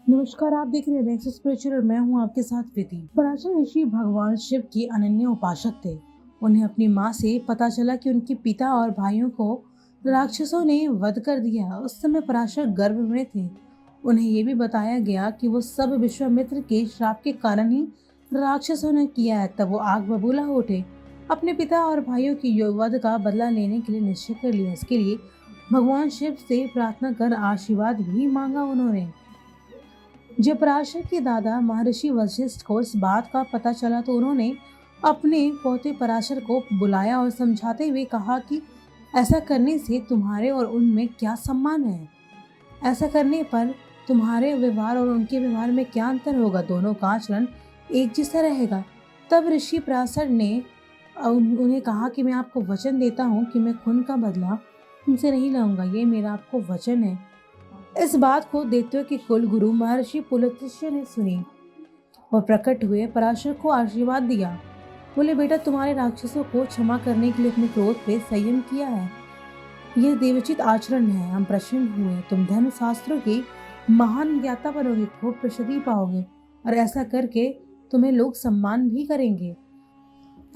नमस्कार, आप देख रहे हैं नेक्स्ट स्पिरिचुअल और मैं हूं आपके साथ प्रीति। पराशर ऋषि भगवान शिव के अनन्य उपासक थे। उन्हें अपनी मां से पता चला कि उनके पिता और भाइयों को राक्षसों ने वध कर दिया। उस समय पराशर गर्भ में थे। उन्हें यह भी बताया गया कि वो सब विश्वामित्र के श्राप के कारण ही राक्षसों ने किया है। तब वो आग बबूला हो उठे। अपने पिता और भाइयों की वध का बदला लेने के लिए निश्चय कर लिया। इसके लिए भगवान शिव से प्रार्थना कर आशीर्वाद भी मांगा उन्होंने। जब पराशर के दादा महर्षि वशिष्ठ को इस बात का पता चला तो उन्होंने अपने पोते पराशर को बुलाया और समझाते हुए कहा कि ऐसा करने से तुम्हारे और उनमें क्या सम्मान है। ऐसा करने पर तुम्हारे व्यवहार और उनके व्यवहार में क्या अंतर होगा। दोनों का आचरण एक जैसा रहेगा। तब ऋषि पराशर ने उन्हें कहा कि मैं आपको वचन देता हूँ कि मैं खून का बदला तुमसे नहीं लूंगा। ये मेरा आपको वचन है। इस बात को दैत्यों के कुल गुरु महर्षि पुलत्य ने सुनी और प्रकट हुए पराशर को आशीर्वाद दिया। बोले, बेटा, तुम्हारे राक्षसों को क्षमा करने के लिए अपने क्रोध पे संयम किया है। यह देवोचित आचरण है। हम प्रसन्न हुए। तुम धर्म शास्त्रों के महान ज्ञाता बनोगे, खूब प्रसिद्धि पाओगे और ऐसा करके तुम्हें लोग सम्मान भी करेंगे।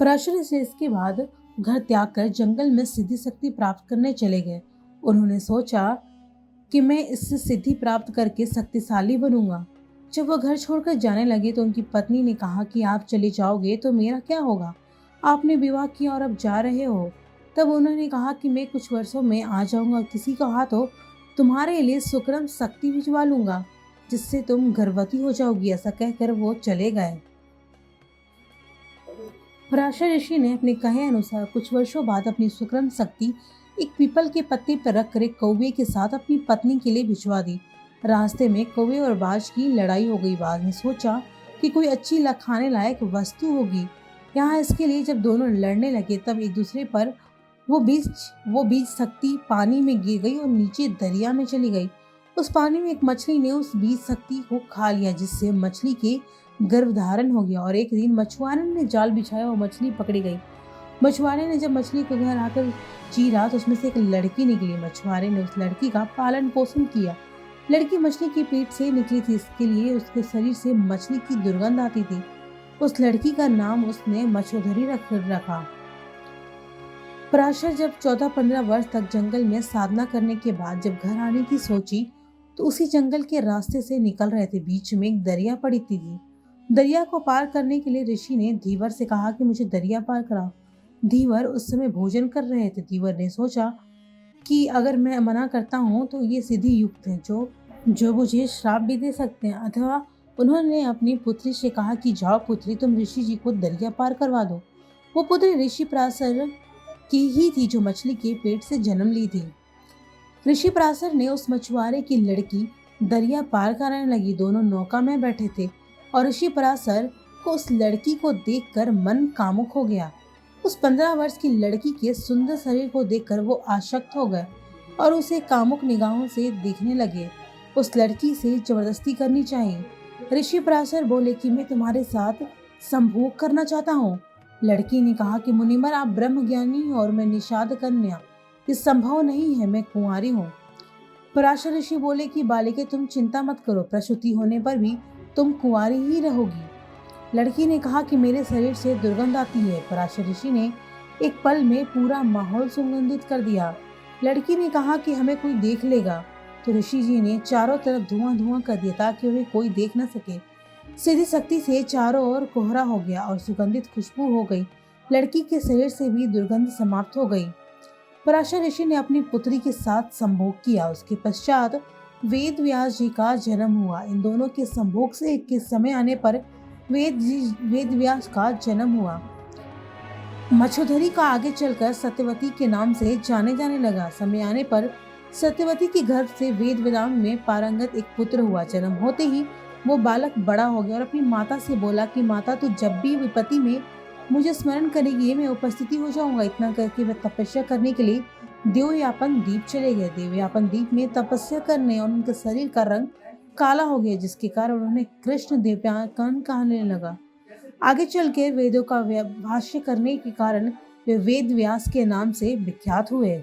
पराशर से इसके बाद घर त्याग कर जंगल में सिद्धि शक्ति प्राप्त करने चले गए। उन्होंने सोचा कि मैं इससे सिद्धि प्राप्त करके शक्तिशाली बनूंगा। जब वह घर छोड़कर जाने लगे तो उनकी पत्नी ने कहा कि आप चले जाओगे तो मेरा क्या होगा। आपने विवाह किया और अब जा रहे हो। तब उन्होंने कहा कि मैं कुछ वर्षों में आ जाऊंगा। किसी कहा तो तुम्हारे लिए सुक्रम शक्ति भिजवा लूंगा जिससे तुम गर्भवती हो जाओगी। ऐसा कहकर वो चले गए। पराशर ऋषि ने अपने कहे अनुसार कुछ वर्षों बाद अपनी सुक्रम शक्ति एक पीपल के पत्ते पर रखकर एक कौवे के साथ अपनी पत्नी के लिए भिजवा दी। रास्ते में कौवे और बाज की लड़ाई हो गई। बाज ने सोचा कि कोई अच्छी खाने लायक वस्तु होगी यहाँ इसके लिए। जब दोनों लड़ने लगे तब एक दूसरे पर वो बीज शक्ति पानी में गिर गई और नीचे दरिया में चली गई। उस पानी में एक मछली ने उस बीज शक्ति को खा लिया जिससे मछली के गर्भधारण हो गया। और एक दिन मछुआरे ने जाल बिछाया और मछली पकड़ी गई। मछुआरे ने जब मछली को घर आकर चीरा तो उसमें से एक लड़की निकली। मछुआरे ने उस लड़की का पालन पोषण किया। लड़की मछली के पेट से निकली थी, इसके लिए उसके शरीर से मछली की दुर्गंध आती थी। उस लड़की का नाम उसने मछोधरी रखा। पराशर जब 14-15 वर्ष तक जंगल में साधना करने के बाद जब घर आने की सोची तो उसी जंगल के रास्ते से निकल रहे थे। बीच में एक दरिया पड़ी थी। दरिया को पार करने के लिए ऋषि ने धीवर से कहा कि मुझे दरिया पार कराओ। धीवर उस समय भोजन कर रहे थे। धीवर ने सोचा कि अगर मैं मना करता हूँ तो ये सीधी युक्त है जो मुझे श्राप भी दे सकते हैं। अथवा उन्होंने अपनी पुत्री से कहा कि जाओ पुत्री, तुम ऋषि जी को दरिया पार करवा दो। वो पुत्री ऋषि पराशर की ही थी जो मछली के पेट से जन्म ली थी। ऋषि पराशर ने उस मछुआरे की लड़की दरिया पार कराने लगी। दोनों नौका में बैठे थे और ऋषि पराशर को उस लड़की को देखकर मन कामुक हो गया। उस 15 वर्ष की लड़की के सुंदर शरीर को देखकर वो आसक्त हो गए और उसे कामुक निगाहों से देखने लगे। उस लड़की से जबरदस्ती करनी चाहिए। ऋषि पराशर बोले कि मैं तुम्हारे साथ संभोग करना चाहता हूँ। लड़की ने कहा कि मुनिवर, आप ब्रह्म ज्ञानी हो और मैं निषाद कन्या, ये संभव नहीं है, मैं कुंवारी हूँ। पराशर ऋषि बोले कि बालिके, तुम चिंता मत करो, प्रसूति होने पर भी तुम कुंवारी ही रहोगी। लड़की ने कहा कि मेरे शरीर से दुर्गंध आती है। पराशर ऋषि ने एक पल में पूरा माहौल सुगंधित कर दिया। लड़की ने कहा कि हमें कोई देख लेगा, तो ऋषि जी ने चारों तरफ धुआं धुआं कर दिया ताकि उन्हें कोई देख न सके। सीधी शक्ति से चारों ओर कोहरा हो गया और सुगंधित खुशबू हो गई। लड़की के शरीर से भी दुर्गंध समाप्त हो गई। पराशर ऋषि ने अपनी पुत्री के साथ संभोग किया। उसके पश्चात वेद व्यास जी का जन्म हुआ। इन दोनों के संभोग से एक के समय आने पर वेद व्यास का जन्म हुआ। मछोधरी का आगे चलकर सत्यवती के नाम से जाने जाने लगा। समय आने पर सत्यवती के गर्भ से वेद वेदांत में पारंगत एक पुत्र हुआ। जन्म होते ही वो बालक बड़ा हो गया और अपनी माता से बोला कि माता, तू जब भी विपत्ति में मुझे स्मरण करेगी मैं उपस्थिति हो जाऊंगा। इतना करके वे तपस्या करने के लिए देवयापन द्वीप चले गए। देवयापन द्वीप में तपस्या करने और उनके शरीर का रंग काला हो गया जिसके कारण उन्हें कृष्ण देवयापन कहने लगा। आगे चल के वेदों का भाष्य करने के कारण वे वेद व्यास के नाम से विख्यात हुए।